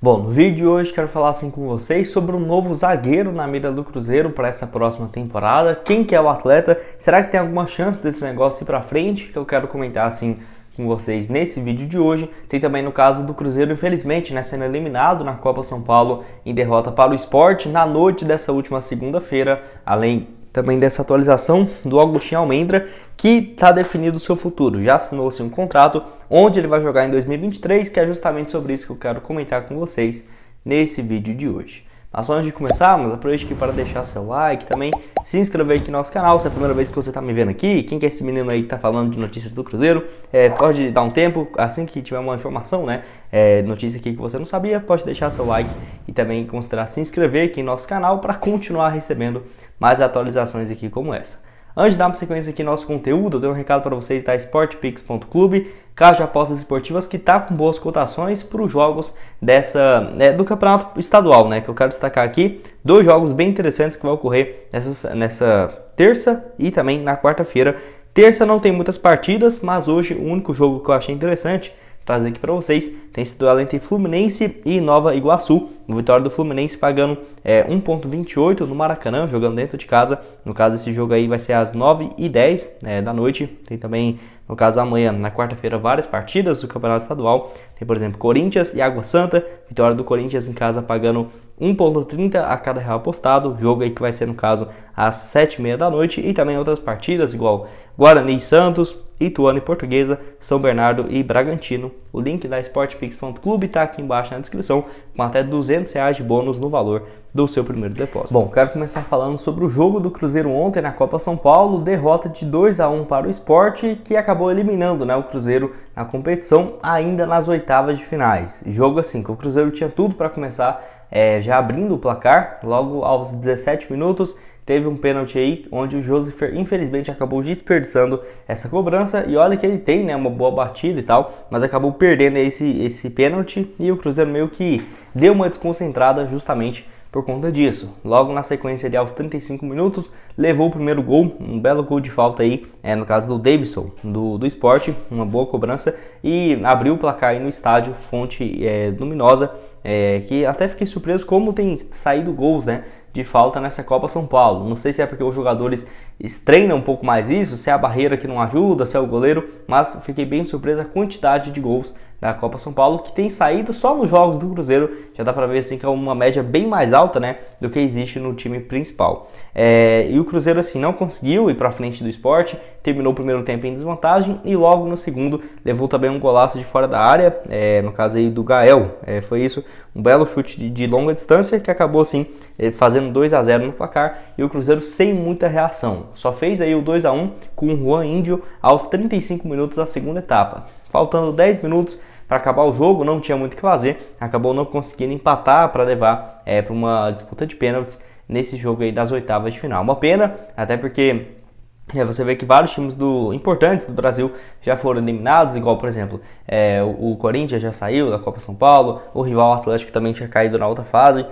Bom, no vídeo de hoje quero falar assim com vocês sobre um novo zagueiro na mira do Cruzeiro para essa próxima temporada. Quem que é o atleta? Será que tem alguma chance desse negócio ir para frente? Que eu quero comentar assim com vocês nesse vídeo de hoje. Tem também no caso do Cruzeiro, infelizmente, né, sendo eliminado na Copa São Paulo em derrota para o Sport na noite dessa última segunda-feira, além também dessa atualização do Agostinho Almendra, que está definido o seu futuro. Já assinou assim, um contrato onde ele vai jogar em 2023, que é justamente sobre isso que eu quero comentar com vocês nesse vídeo de hoje. Mas antes de começarmos, aproveite aqui para deixar seu like, também se inscrever aqui no nosso canal, se é a primeira vez que você está me vendo aqui, quem que é esse menino aí que está falando de notícias do Cruzeiro, pode dar um tempo, assim que tiver uma informação, né, notícia aqui que você não sabia, pode deixar seu like e também considerar se inscrever aqui no nosso canal para continuar recebendo mais atualizações aqui como essa. Antes de darmos sequência aqui no nosso conteúdo, eu tenho um recado para vocês da sportpix.clube, casa de apostas esportivas que está com boas cotações para os jogos do campeonato estadual, né? Que eu quero destacar aqui dois jogos bem interessantes que vão ocorrer nessa terça e também na quarta-feira. Terça não tem muitas partidas, mas hoje o único jogo que eu achei interessante trazer aqui para vocês tem esse duelo entre Fluminense e Nova Iguaçu. Vitória do Fluminense pagando 1,28 no Maracanã, jogando dentro de casa. No caso, esse jogo aí vai ser às 9h10 da noite. Tem também, no caso, amanhã, na quarta-feira, várias partidas do Campeonato Estadual. Tem, por exemplo, Corinthians e Água Santa. Vitória do Corinthians em casa pagando 1,30 a cada real apostado. Jogo aí que vai ser, no caso, às 7h30 da noite. E também outras partidas, igual Guarani e Santos, Ituano e Portuguesa, São Bernardo e Bragantino. O link da sportpix.clube está aqui embaixo na descrição, com até R$200 de bônus no valor do seu primeiro depósito. Bom, quero começar falando sobre o jogo do Cruzeiro ontem na Copa São Paulo, derrota de 2-1 para o Sport, que acabou eliminando, né, o Cruzeiro na competição ainda nas oitavas de finais. Jogo assim, que o Cruzeiro tinha tudo para começar já abrindo o placar, logo aos 17 minutos, teve um pênalti aí, onde o Josepher infelizmente acabou desperdiçando essa cobrança, e olha que ele tem, né, uma boa batida e tal, mas acabou perdendo esse pênalti, e o Cruzeiro meio que deu uma desconcentrada justamente por conta disso. Logo na sequência ali, aos 35 minutos, levou o primeiro gol, um belo gol de falta aí, no caso do Davidson, do Sport, uma boa cobrança, e abriu o placar aí no estádio Fonte Luminosa, que até fiquei surpreso como tem saído gols, né, de falta nessa Copa São Paulo. Não sei se é porque os jogadores treinam um pouco mais isso, se é a barreira que não ajuda, se é o goleiro, mas fiquei bem surpreso a quantidade de gols da Copa São Paulo que tem saído só nos jogos do Cruzeiro. Já dá para ver assim que é uma média bem mais alta, né, do que existe no time principal. E o Cruzeiro assim não conseguiu ir para frente do Sport, terminou o primeiro tempo em desvantagem e logo no segundo levou também um golaço de fora da área, no caso aí do Gael. Foi isso, um belo chute de longa distância que acabou assim fazendo 2-0 no placar, e o Cruzeiro sem muita reação. Só fez aí o 2-1 com o Juan Índio aos 35 minutos da segunda etapa. Faltando 10 minutos para acabar o jogo, não tinha muito o que fazer, acabou não conseguindo empatar para levar para uma disputa de pênaltis nesse jogo aí das oitavas de final. Uma pena, até porque você vê que vários times importantes do Brasil já foram eliminados, igual, por exemplo, o Corinthians já saiu da Copa São Paulo, o rival Atlético também tinha caído na outra fase,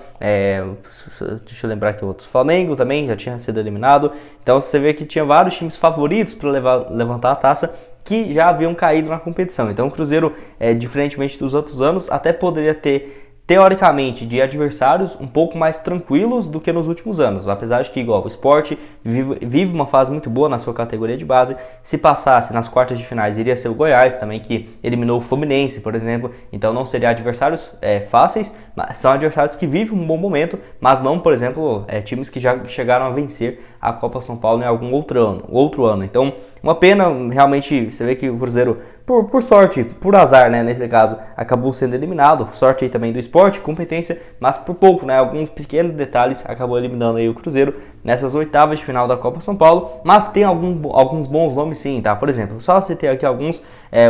deixa eu lembrar aqui outros, Flamengo também já tinha sido eliminado. Então você vê que tinha vários times favoritos para levantar a taça que já haviam caído na competição. Então o Cruzeiro, diferentemente dos outros anos, até poderia ter, teoricamente, de adversários um pouco mais tranquilos do que nos últimos anos, apesar de que, igual, o Sport vive uma fase muito boa na sua categoria de base. Se passasse nas quartas de finais, iria ser o Goiás também, que eliminou o Fluminense, por exemplo, então não seria adversários fáceis, mas são adversários que vivem um bom momento, mas não, por exemplo, times que já chegaram a vencer a Copa São Paulo em algum outro ano. Então, uma pena, realmente, você vê que o Cruzeiro, por sorte, por azar, né, nesse caso, acabou sendo eliminado, sorte aí também do Sport, competência, mas por pouco, né, alguns pequenos detalhes acabou eliminando aí o Cruzeiro nessas oitavas de final da Copa São Paulo, mas tem alguns bons nomes sim, tá? Por exemplo, só citei aqui alguns,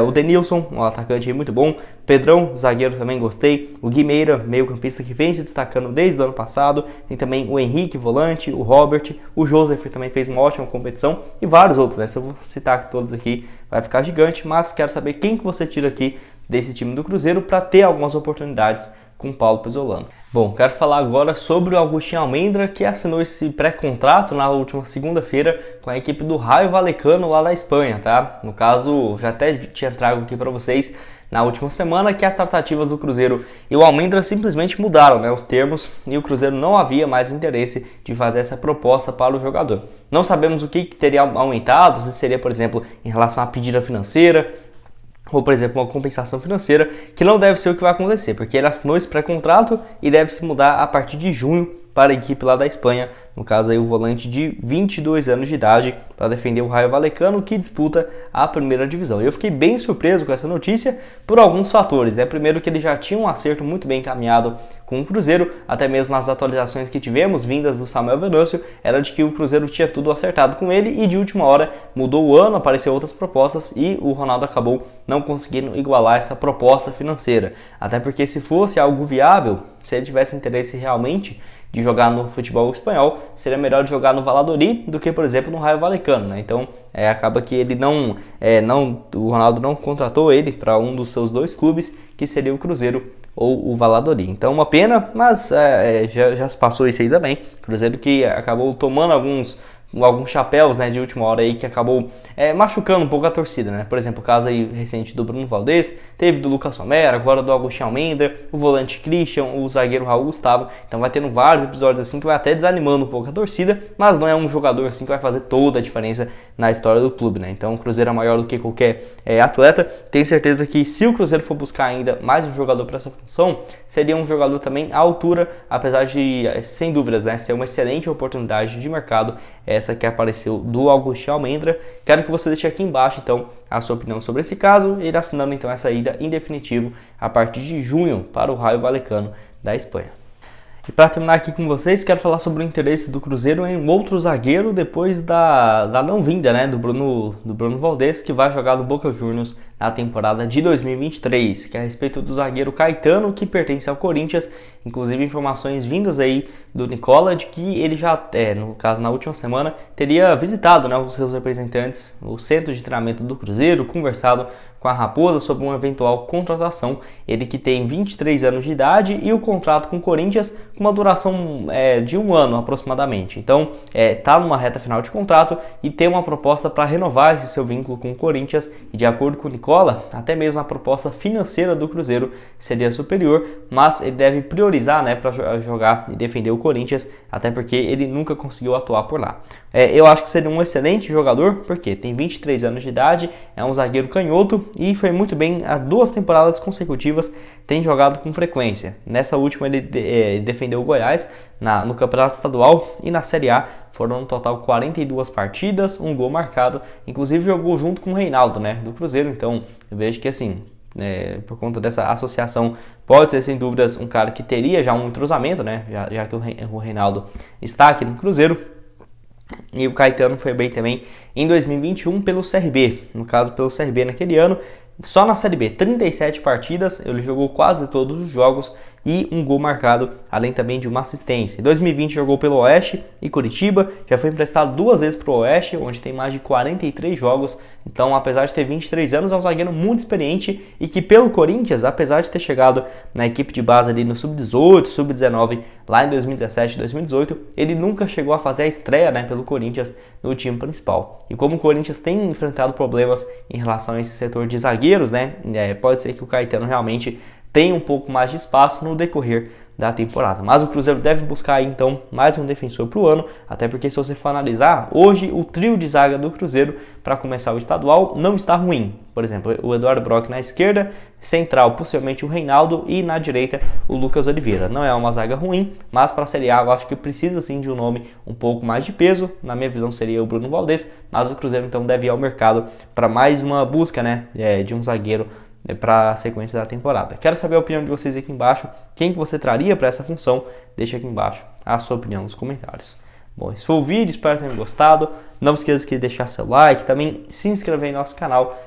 o Denilson, um atacante aí muito bom, Pedrão, zagueiro, também gostei, o Guimeira, meio campista que vem se destacando desde o ano passado, tem também o Henrique, volante, o Robert, o Joseph também fez uma ótima competição, e vários outros, né? Se eu vou citar todos aqui, vai ficar gigante, mas quero saber quem que você tira aqui desse time do Cruzeiro para ter algumas oportunidades com o Paulo Pezzolano. Bom, quero falar agora sobre o Agostinho Almendra, que assinou esse pré-contrato na última segunda-feira com a equipe do Rayo Vallecano lá da Espanha, tá? No caso, já até tinha trago aqui para vocês na última semana que as tratativas do Cruzeiro e o Almendra simplesmente mudaram, né, os termos, e o Cruzeiro não havia mais interesse de fazer essa proposta para o jogador. Não sabemos o que teria aumentado, se seria, por exemplo, em relação à pedida financeira, ou, por exemplo, uma compensação financeira, que não deve ser o que vai acontecer, porque ele assinou esse pré-contrato e deve se mudar a partir de junho para a equipe lá da Espanha, no caso aí o volante de 22 anos de idade, para defender o Rayo Vallecano, que disputa a primeira divisão. Eu fiquei bem surpreso com essa notícia por alguns fatores, né? Primeiro que ele já tinha um acerto muito bem encaminhado com o Cruzeiro, até mesmo as atualizações que tivemos, vindas do Samuel Venâncio, era de que o Cruzeiro tinha tudo acertado com ele e de última hora mudou o ano, apareceram outras propostas e o Ronaldo acabou não conseguindo igualar essa proposta financeira. Até porque se fosse algo viável, se ele tivesse interesse realmente de jogar no futebol espanhol, seria melhor de jogar no Valladolid do que, por exemplo, no Rayo Vallecano, né? Então, acaba que ele o Ronaldo não contratou ele para um dos seus dois clubes, que seria o Cruzeiro ou o Valladolid. Então, uma pena, mas já se passou isso aí também. Cruzeiro que acabou tomando alguns chapéus, né, de última hora aí que acabou machucando um pouco a torcida, né? Por exemplo, o caso aí recente do Bruno Valdez, teve do Lucas Romero, agora do Agostinho Almendra, o volante Christian, o zagueiro Raul Gustavo. Então vai tendo vários episódios assim que vai até desanimando um pouco a torcida, mas não é um jogador assim que vai fazer toda a diferença na história do clube, né? Então o Cruzeiro é maior do que qualquer atleta. Tenho certeza que se o Cruzeiro for buscar ainda mais um jogador para essa função, seria um jogador também à altura, apesar de, sem dúvidas, né, ser uma excelente oportunidade de mercado, essa que apareceu do Agostinho Almendra. Quero que você deixe aqui embaixo então a sua opinião sobre esse caso, ele assinando então essa ida em definitivo a partir de junho para o Rayo Vallecano da Espanha. E para terminar aqui com vocês, quero falar sobre o interesse do Cruzeiro em um outro zagueiro depois da não vinda, né, do Bruno Valdez, que vai jogar no Boca Juniors na temporada de 2023, que é a respeito do zagueiro Caetano, que pertence ao Corinthians. Inclusive informações vindas aí do Nicola de que ele já, no caso na última semana, teria visitado, né, os seus representantes, o centro de treinamento do Cruzeiro, conversado com a Raposa sobre uma eventual contratação. Ele que tem 23 anos de idade e o contrato com o Corinthians com uma duração de um ano aproximadamente. Então está numa reta final de contrato e tem uma proposta para renovar esse seu vínculo com o Corinthians, e de acordo com o Nicola, até mesmo a proposta financeira do Cruzeiro seria superior, mas ele deve priorizar, né, para jogar e defender o Corinthians, até porque ele nunca conseguiu atuar por lá. Eu acho que seria um excelente jogador, porque tem 23 anos de idade, é um zagueiro canhoto e foi muito bem há 2 temporadas consecutivas, tem jogado com frequência. Nessa última ele defendeu o Goiás no Campeonato Estadual, e na Série A foram no total 42 partidas, um gol marcado, inclusive jogou junto com o Reinaldo, né, do Cruzeiro. Então eu vejo que assim, por conta dessa associação, pode ser sem dúvidas um cara que teria já um entrosamento, né, já que o Reinaldo está aqui no Cruzeiro. E o Caetano foi bem também em 2021 pelo CRB, no caso pelo CRB naquele ano, só na Série B, 37 partidas, ele jogou quase todos os jogos e um gol marcado, além também de uma assistência. Em 2020 jogou pelo Oeste e Curitiba, já foi emprestado 2 vezes para o Oeste, onde tem mais de 43 jogos. Então, apesar de ter 23 anos, é um zagueiro muito experiente e que pelo Corinthians, apesar de ter chegado na equipe de base ali no Sub-18, Sub-19, lá em 2017 e 2018, ele nunca chegou a fazer a estreia, né, pelo Corinthians no time principal. E como o Corinthians tem enfrentado problemas em relação a esse setor de zagueiros, né, pode ser que o Caetano realmente tenha um pouco mais de espaço no decorrer da temporada. Mas o Cruzeiro deve buscar aí, então, mais um defensor para o ano, até porque se você for analisar, hoje o trio de zaga do Cruzeiro para começar o estadual não está ruim. Por exemplo, o Eduardo Brock na esquerda, central possivelmente o Reinaldo e na direita o Lucas Oliveira. Não é uma zaga ruim, mas para a Série A eu acho que precisa sim de um nome um pouco mais de peso. Na minha visão seria o Bruno Valdez, mas o Cruzeiro então deve ir ao mercado para mais uma busca, né, de um zagueiro para a sequência da temporada. Quero saber a opinião de vocês aqui embaixo. Quem que você traria para essa função? Deixa aqui embaixo a sua opinião nos comentários. Bom, esse foi o vídeo, espero que tenham gostado. Não esqueça de deixar seu like, também se inscrever em nosso canal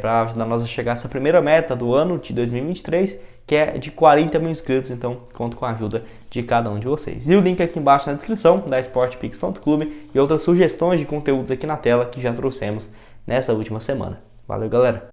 para ajudar nós a chegar a essa primeira meta do ano de 2023, que é de 40 mil inscritos. Então conto com a ajuda de cada um de vocês. E o link aqui embaixo na descrição da sportpix.clube e outras sugestões de conteúdos aqui na tela que já trouxemos nessa última semana. Valeu, galera!